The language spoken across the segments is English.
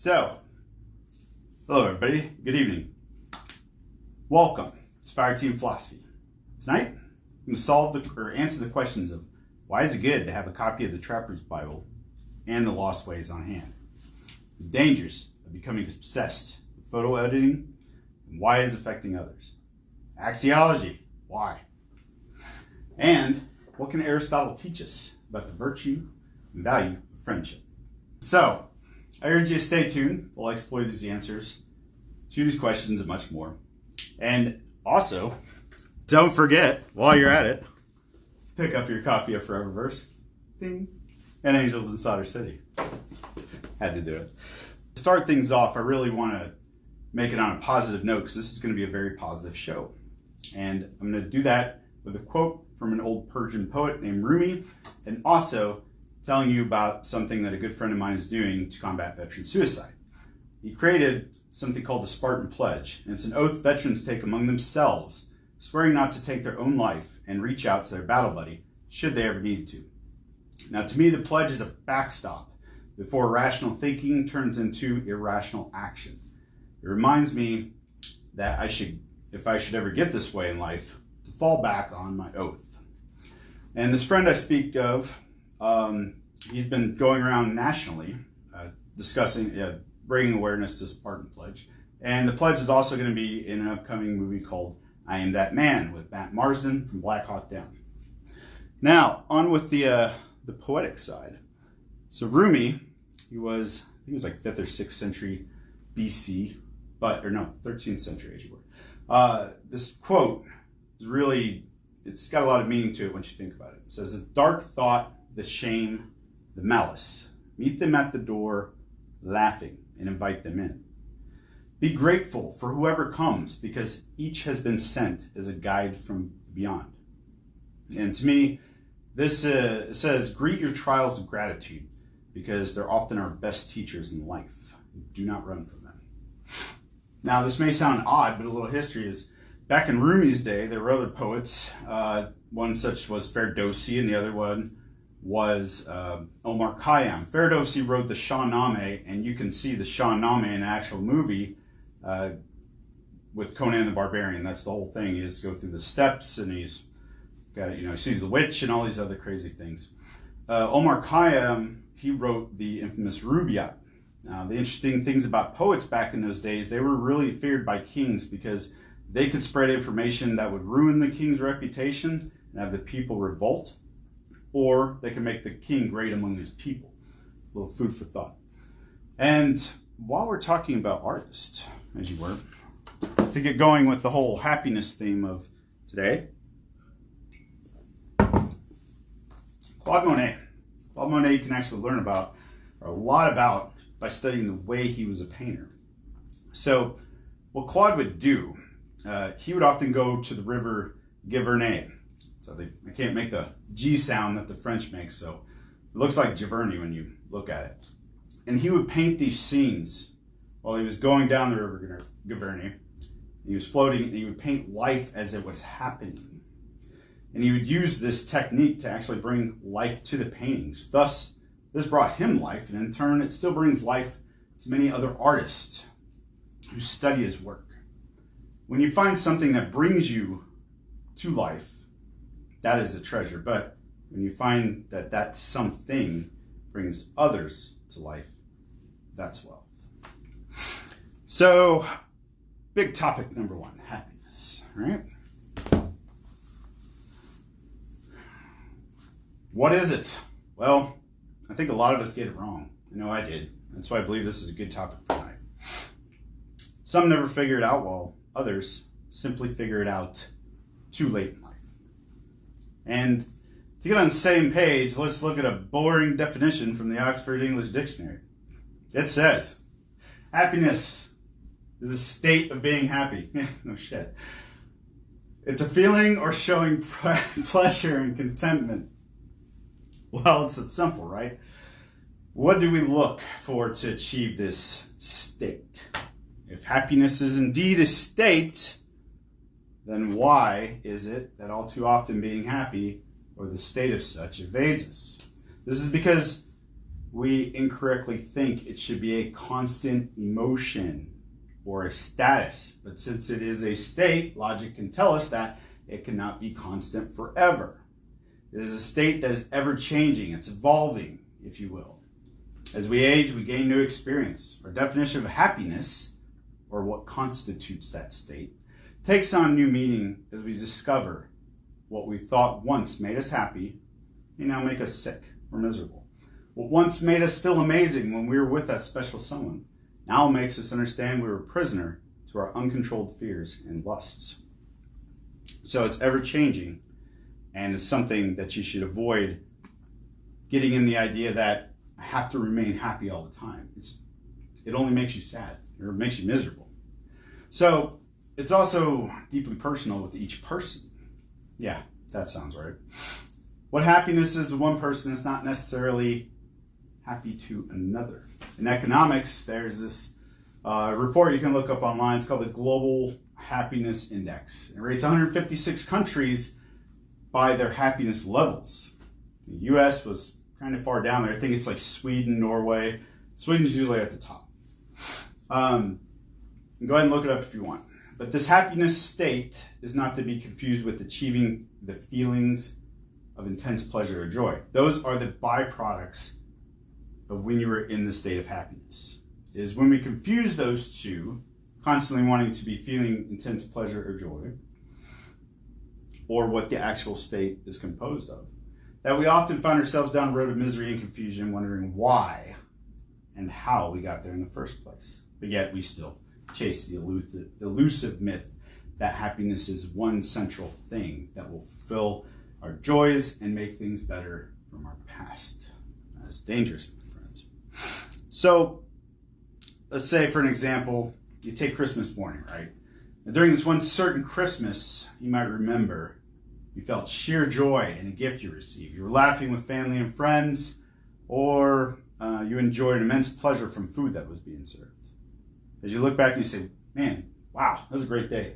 So, hello everybody, good evening. Welcome to Fire Team Philosophy. Tonight, I'm going to answer the questions of why is it good to have a copy of the Trapper's Bible and the Lost Ways on hand? The dangers of becoming obsessed with photo editing and why it's affecting others. Axiology, why? And what can Aristotle teach us about the virtue and value of friendship? So, I urge you to stay tuned. We'll explore these answers to these questions and much more. And also, don't forget, while you're at it, pick up your copy of Foreververse, ding, and Angels in Solder City. Had to do it. To start things off, I really want to make it on a positive note because this is going to be a very positive show. And I'm going to do that with a quote from an old Persian poet named Rumi, and also telling you about something that a good friend of mine is doing to combat veteran suicide. He created something called the Spartan Pledge, and it's an oath veterans take among themselves, swearing not to take their own life and reach out to their battle buddy should they ever need to. Now, to me, the pledge is a backstop before rational thinking turns into irrational action. It reminds me that if I should ever get this way in life, to fall back on my oath. And this friend I speak of, he's been going around nationally discussing, bringing awareness to Spartan Pledge. And the pledge is also going to be in an upcoming movie called I Am That Man with Matt Marsden from Black Hawk Down. Now, on with the poetic side. So Rumi, he was like 5th or 6th century BC, 13th century as you were. This quote is really, it's got a lot of meaning to it once you think about it. It says, the dark thought, the shame, the malice, meet them at the door, laughing, and invite them in. Be grateful for whoever comes, because each has been sent as a guide from beyond. And to me, this says, greet your trials with gratitude, because they're often our best teachers in life. Do not run from them. Now, this may sound odd, but a little history is, back in Rumi's day, there were other poets. One such was Ferdowsi, and the other one was Omar Khayyam. Ferdowsi wrote the Shahnameh, and you can see the Shahnameh in the actual movie with Conan the Barbarian. That's the whole thing. He has to go through the steps, and he's got, he sees the witch and all these other crazy things. Omar Khayyam, he wrote the infamous Rubaiyat. Now, the interesting things about poets back in those days, they were really feared by kings because they could spread information that would ruin the king's reputation and have the people revolt, or they could make the king great among his people. A little food for thought. And while we're talking about artists, as you were, to get going with the whole happiness theme of today, Claude Monet. Claude Monet you can actually learn about, or a lot about, by studying the way he was a painter. So what Claude would do, he would often go to the river Giverny. So I can't make the G sound that the French make, so it looks like Giverny when you look at it. And he would paint these scenes while he was going down the river Giverny. He was floating, and he would paint life as it was happening. And he would use this technique to actually bring life to the paintings. Thus, this brought him life, and in turn, it still brings life to many other artists who study his work. When you find something that brings you to life, that is a treasure. But when you find that that something brings others to life, that's wealth. So, big topic number 1, happiness, right? What is it? Well, I think a lot of us get it wrong. I know I did. That's why I believe this is a good topic for tonight. Some never figure it out, while others simply figure it out too late in life. And to get on the same page, let's look at a boring definition from the Oxford English Dictionary. It says, happiness is a state of being happy. No shit. It's a feeling or showing pleasure and contentment. Well, it's simple, right? What do we look for to achieve this state? If happiness is indeed a state, then why is it that all too often being happy, or the state of such, evades us? This is because we incorrectly think it should be a constant emotion or a status. But since it is a state, logic can tell us that it cannot be constant forever. It is a state that is ever changing. It's evolving, if you will. As we age, we gain new experience. Our definition of happiness, or what constitutes that state, takes on new meaning as we discover what we thought once made us happy may now make us sick or miserable. What once made us feel amazing when we were with that special someone now makes us understand we were a prisoner to our uncontrolled fears and lusts. So it's ever changing, and it's something that you should avoid getting in the idea that I have to remain happy all the time. It only makes you sad, or it makes you miserable. So it's also deeply personal with each person. Yeah, that sounds right. What happiness is to one person is not necessarily happy to another. In economics, there's this report you can look up online. It's called the Global Happiness Index. It rates 156 countries by their happiness levels. The U.S. was kind of far down there. I think it's like Sweden, Norway. Sweden's usually at the top. Go ahead and look it up if you want. But this happiness state is not to be confused with achieving the feelings of intense pleasure or joy. Those are the byproducts of when you are in the state of happiness. It is when we confuse those two, constantly wanting to be feeling intense pleasure or joy, or what the actual state is composed of, that we often find ourselves down the road of misery and confusion, wondering why and how we got there in the first place. But yet we still chase the elusive myth that happiness is one central thing that will fulfill our joys and make things better from our past. That is dangerous, my friends. So let's say, for an example, you take Christmas morning, right? And during this one certain Christmas, you might remember you felt sheer joy in a gift you received. You were laughing with family and friends, or you enjoyed immense pleasure from food that was being served. As you look back and you say, man, wow, that was a great day.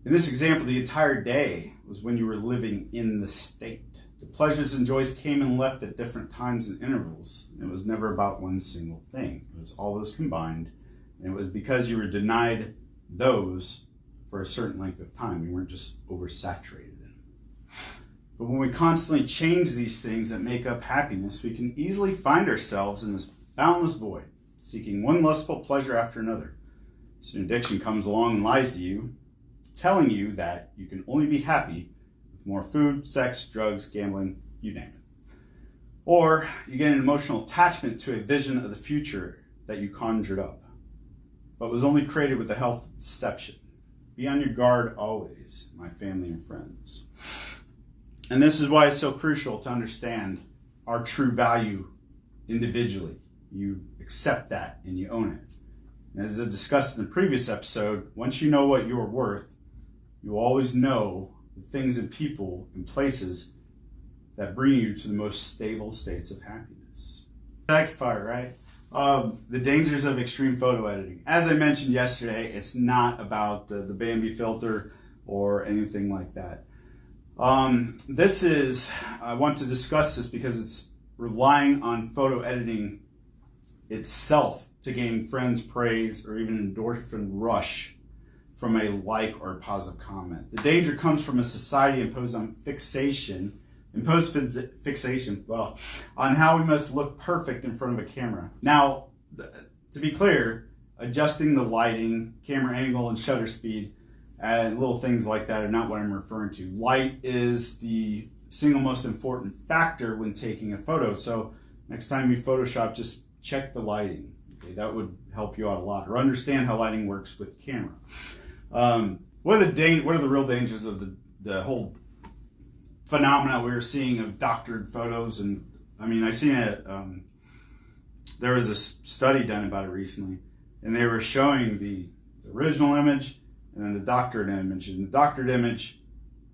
In this example, the entire day was when you were living in the state. The pleasures and joys came and left at different times and intervals. It was never about one single thing. It was all those combined, and it was because you were denied those for a certain length of time. You weren't just oversaturated in them. But when we constantly change these things that make up happiness, we can easily find ourselves in this boundless void, seeking one lustful pleasure after another. So addiction comes along and lies to you, telling you that you can only be happy with more food, sex, drugs, gambling, you name it. Or you get an emotional attachment to a vision of the future that you conjured up, but was only created with the help of deception. Be on your guard always, my family and friends. And this is why it's so crucial to understand our true value individually. You accept that and you own it. And as I discussed in the previous episode, once you know what you're worth, you always know the things and people and places that bring you to the most stable states of happiness. The next part, right? The dangers of extreme photo editing. As I mentioned yesterday, it's not about the Bambi filter or anything like that. I want to discuss this because it's relying on photo editing itself to gain friends' praise or even an endorphin rush from a like or a positive comment. The danger comes from a society imposed fixation, on how we must look perfect in front of a camera. Now, to be clear, adjusting the lighting, camera angle, and shutter speed, and little things like that are not what I'm referring to. Light is the single most important factor when taking a photo. So next time you Photoshop, just check the lighting. Okay, that would help you out a lot, or understand how lighting works with the camera. What are the real dangers of the whole phenomena we were seeing of doctored photos? And I mean, I seen it. There was a study done about it recently, and they were showing the original image and then the doctored image. And the doctored image,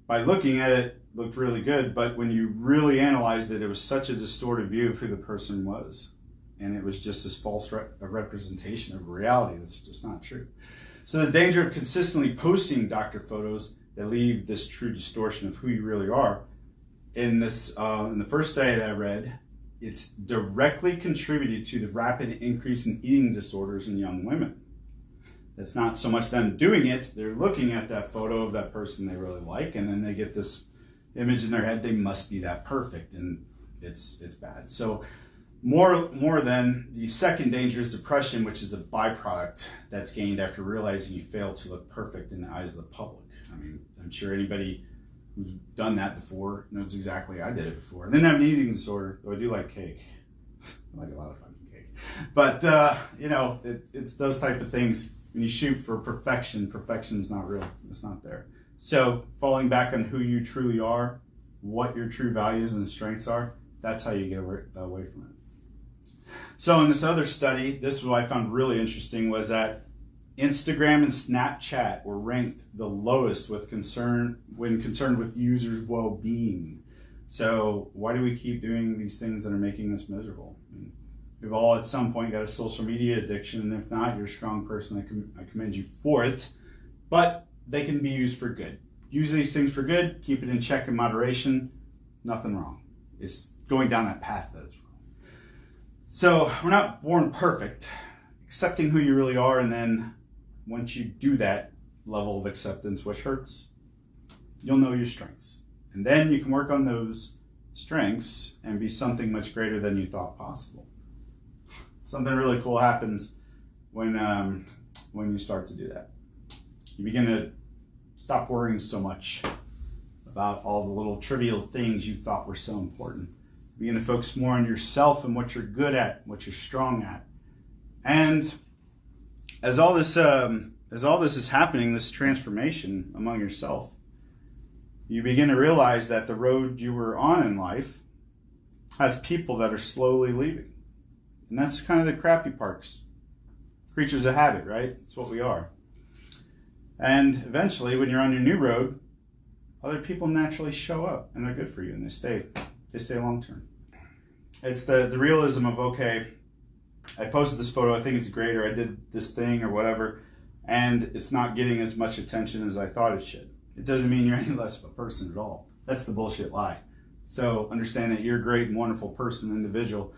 by looking at it, looked really good, but when you really analyzed it, it was such a distorted view of who the person was. And it was just this false representation of reality that's just not true. So the danger of consistently posting doctor photos that leave this true distortion of who you really are. In the first study that I read, it's directly contributed to the rapid increase in eating disorders in young women. It's not so much them doing it, they're looking at that photo of that person they really like, and then they get this image in their head, they must be that perfect, and it's bad. So more than the second danger is depression, which is the byproduct that's gained after realizing you failed to look perfect in the eyes of the public. I mean, I'm sure anybody who's done that before knows exactly I did it before. I didn't have an eating disorder, though I do like cake. I like a lot of fucking cake. But, it's those type of things. When you shoot for perfection, perfection's not real. It's not there. So falling back on who you truly are, what your true values and strengths are, that's how you get away from it. So in this other study, this is what I found really interesting, was that Instagram and Snapchat were ranked the lowest when concerned with users' well-being. So why do we keep doing these things that are making us miserable? I mean, we've all at some point got a social media addiction, and if not, you're a strong person. I commend you for it. But they can be used for good. Use these things for good, keep it in check in moderation, nothing wrong. It's going down that path that is wrong. So we're not born perfect. Accepting who you really are, and then once you do that level of acceptance, which hurts, you'll know your strengths. And then you can work on those strengths and be something much greater than you thought possible. Something really cool happens when you start to do that. You begin to stop worrying so much about all the little trivial things you thought were so important. You begin to focus more on yourself and what you're good at, what you're strong at. And as all this is happening, this transformation among yourself, you begin to realize that the road you were on in life has people that are slowly leaving. And that's kind of the crappy parts. Creatures of habit, right? That's what we are. And eventually, when you're on your new road, other people naturally show up, and they're good for you, and they stay long term. It's the realism of, okay, I posted this photo, I think it's great, or I did this thing or whatever, and it's not getting as much attention as I thought it should. It doesn't mean you're any less of a person at all. That's the bullshit lie. So understand that you're a great and wonderful person, individual,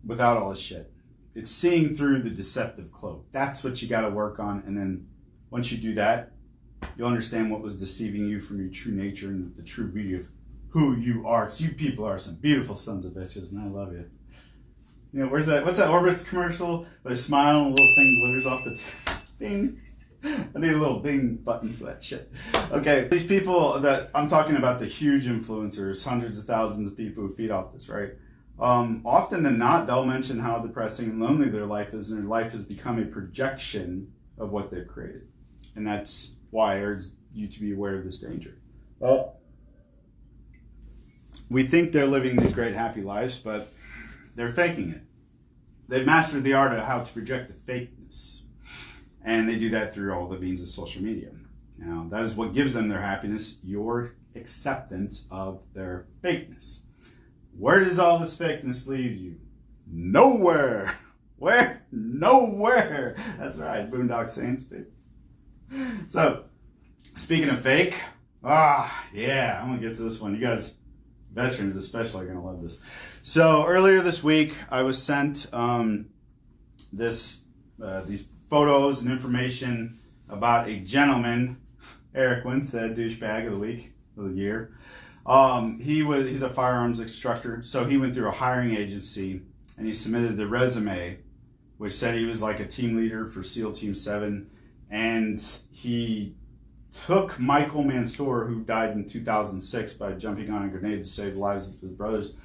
without all this shit. It's seeing through the deceptive cloak. That's what you got to work on, and then once you do that, you'll understand what was deceiving you from your true nature and the true beauty of who you are. So you people are some beautiful sons of bitches, and I love you. You know, what's that Orbitz commercial? Where they smile and a little thing glitters off the ding. I need a little ding button for that shit. Okay, these people that I'm talking about, the huge influencers, hundreds of thousands of people who feed off this, right? Often than not, they'll mention how depressing and lonely their life is, and their life has become a projection of what they've created. And that's why I urge you to be aware of this danger. Well, we think they're living these great, happy lives, but they're faking it. They've mastered the art of how to project the fakeness. And they do that through all the means of social media. Now, that is what gives them their happiness, your acceptance of their fakeness. Where does all this fakeness leave you? Nowhere. Where? Nowhere. That's right, Boondock Saints, baby. So, speaking of fake, yeah, I'm gonna get to this one. You guys, veterans especially, are gonna love this. So earlier this week, I was sent these photos and information about a gentleman, Eric Winstead, douchebag of the week, of the year. He's a firearms instructor, so he went through a hiring agency and he submitted the resume, which said he was like a team leader for SEAL Team 7. And he took Michael Mansour, who died in 2006 by jumping on a grenade to save the lives of his brothers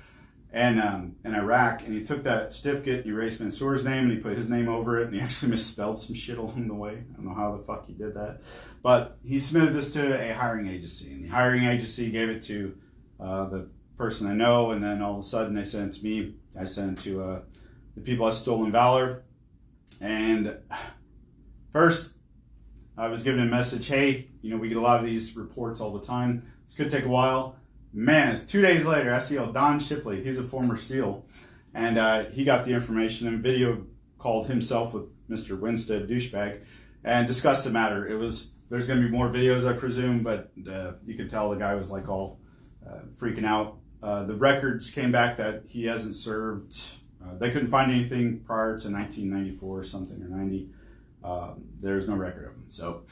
in Iraq. And he took that certificate, he erased Mansour's name, and he put his name over it, and he actually misspelled some shit along the way. I don't know how the fuck he did that. But he submitted this to a hiring agency, and the hiring agency gave it to the person I know, and then all of a sudden they sent it to me. I sent it to the people at Stolen Valor. And first, I was given a message, hey, we get a lot of these reports all the time. This could take a while. Man, it's 2 days later, I see Don Shipley. He's a former SEAL. And he got the information and video called himself with Mr. Winstead, douchebag, and discussed the matter. There's going to be more videos, I presume, but you could tell the guy was like all freaking out. The records came back that he hasn't served. They couldn't find anything prior to 1994 or something, or 90. There's no record of him. So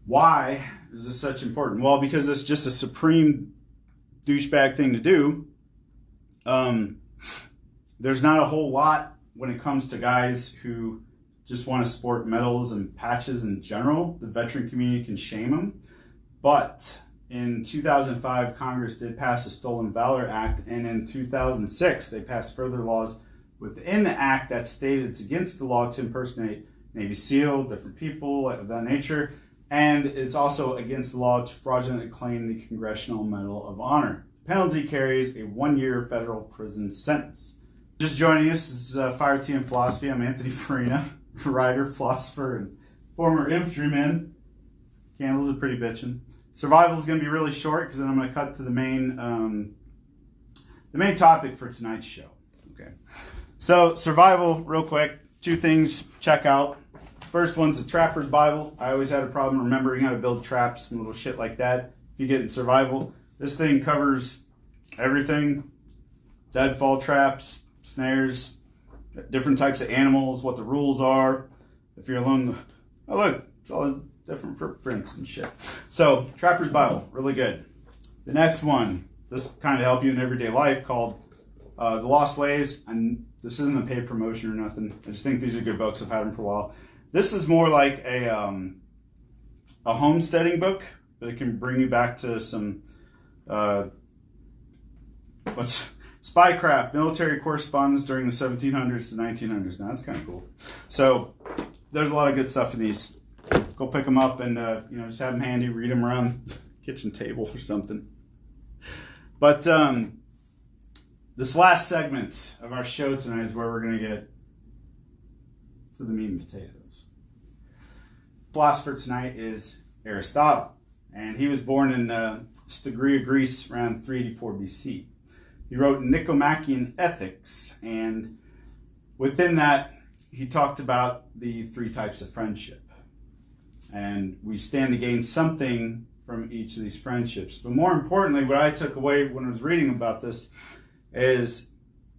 why is this such important? Well, because it's just a supreme douchebag thing to do. There's not a whole lot when it comes to guys who just want to sport medals and patches in general. The veteran community can shame them. But in 2005, Congress did pass a Stolen Valor Act, and in 2006, they passed further laws within the act that stated it's against the law to impersonate Navy SEAL, different people of that nature, and it's also against the law to fraudulently claim the Congressional Medal of Honor. Penalty carries a 1-year federal prison sentence. Just joining us is Fire Tea and Philosophy. I'm Anthony Farina, writer, philosopher, and former infantryman. Candles are pretty bitchin'. Survival is going to be really short because then I'm going to cut to the main topic for tonight's show. Okay, so survival, real quick. 2 things check out. First one's the Trapper's Bible. I always had a problem remembering how to build traps and little shit like that. If you get in survival, this thing covers everything: deadfall traps, snares, different types of animals, what the rules are. If you're alone, oh look, it's all different footprints and shit. So, Trapper's Bible, really good. The next one, this kind of help you in everyday life, called The Lost Ways. And this isn't a paid promotion or nothing. I just think these are good books. I've had them for a while. This is more like a homesteading book, but it can bring you back to some spycraft, military correspondence during the 1700s to 1900s. Now that's kind of cool. So there's a lot of good stuff in these. Go pick them up and just have them handy. Read them around the kitchen table or something. But this last segment of our show tonight is where we're going to get to the meat and potatoes. Philosopher tonight is Aristotle, and he was born in Stagria, Greece, around 384 BC. He wrote Nicomachean Ethics, and within that, he talked about the 3 types of friendship. And we stand to gain something from each of these friendships. But more importantly, what I took away when I was reading about this is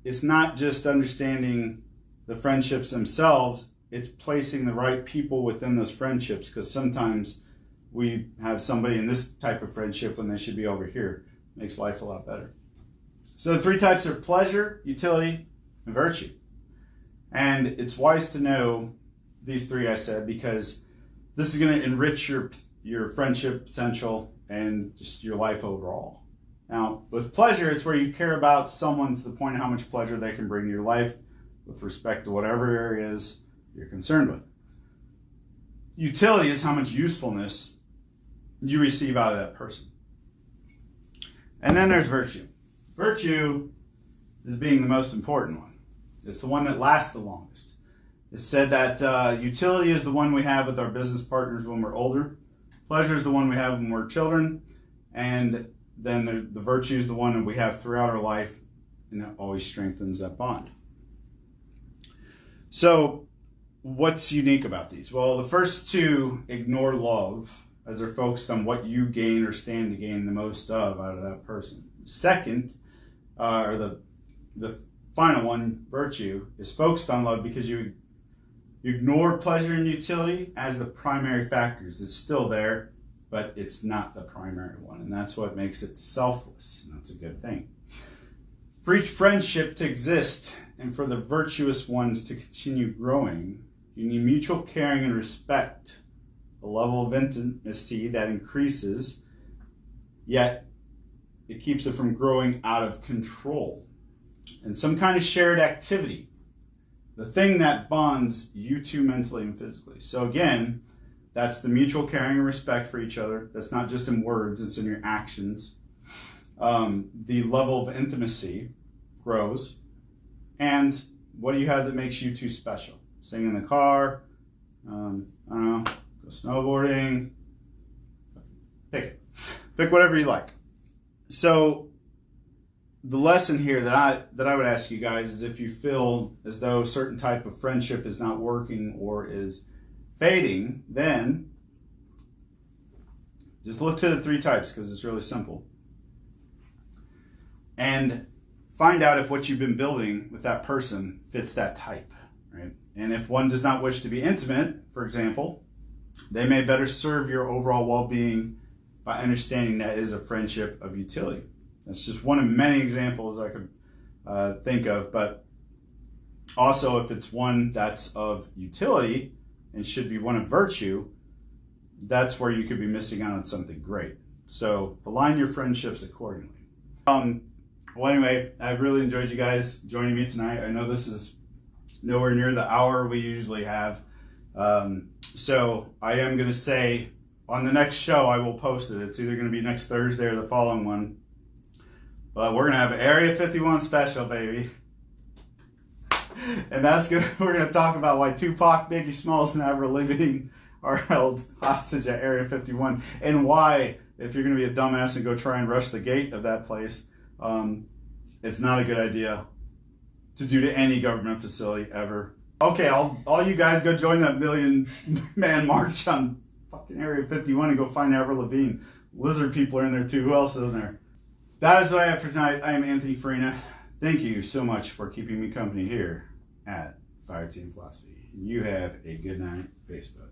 it's not just understanding the friendships themselves, it's placing the right people within those friendships, because sometimes we have somebody in this type of friendship when they should be over here. Makes life a lot better. So the 3 types are pleasure, utility, and virtue. And it's wise to know these 3 I said, because this is going to enrich your friendship potential and just your life overall. Now, with pleasure, it's where you care about someone to the point of how much pleasure they can bring to your life with respect to whatever areas you're concerned with. Utility is how much usefulness you receive out of that person. And then there's virtue. Virtue is being the most important one. It's the one that lasts the longest. It's said that utility is the one we have with our business partners when we're older. Pleasure is the one we have when we're children. And then the virtue is the one that we have throughout our life, and it always strengthens that bond. So what's unique about these? Well, the first 2 ignore love, as they're focused on what you gain or stand to gain the most of out of that person. Second, or the final one, virtue, is focused on love because you ignore pleasure and utility as the primary factors. It's still there, but it's not the primary one, and that's what makes it selfless, and that's a good thing. For each friendship to exist and for the virtuous ones to continue growing, you need mutual caring and respect, a level of intimacy that increases, yet it keeps it from growing out of control, and some kind of shared activity, the thing that bonds you 2 mentally and physically. So again, that's the mutual caring and respect for each other. That's not just in words, it's in your actions. The level of intimacy grows. And what do you have that makes you 2 special? Sing in the car, I don't know, go snowboarding, pick it. Pick whatever you like. So the lesson here that I would ask you guys is, if you feel as though a certain type of friendship is not working or is fading, then just look to the 3 types, because it's really simple. and find out if what you've been building with that person fits that type, right? And if one does not wish to be intimate, for example, they may better serve your overall well-being by understanding that is a friendship of utility. That's just one of many examples I could think of, but also if it's one that's of utility and should be one of virtue, that's where you could be missing out on something great. So align your friendships accordingly. Well, anyway, I've really enjoyed you guys joining me tonight. I know this is nowhere near the hour we usually have. So I am going to say on the next show, I will post it. It's either going to be next Thursday or the following one. But we're going to have an Area 51 special, baby. And we're going to talk about why Tupac, Biggie Smalls, and Avril Lavigne are held hostage at Area 51. And why, if you're going to be a dumbass and go try and rush the gate of that place, it's not a good idea to do to any government facility ever. Okay, all you guys go join that 1,000,000-man march on fucking Area 51 and go find Avril Lavigne. Lizard people are in there too. Who else is in there? That is what I have for tonight. I am Anthony Farina. Thank you so much for keeping me company here at Fire Team Philosophy. You have a good night, Facebook.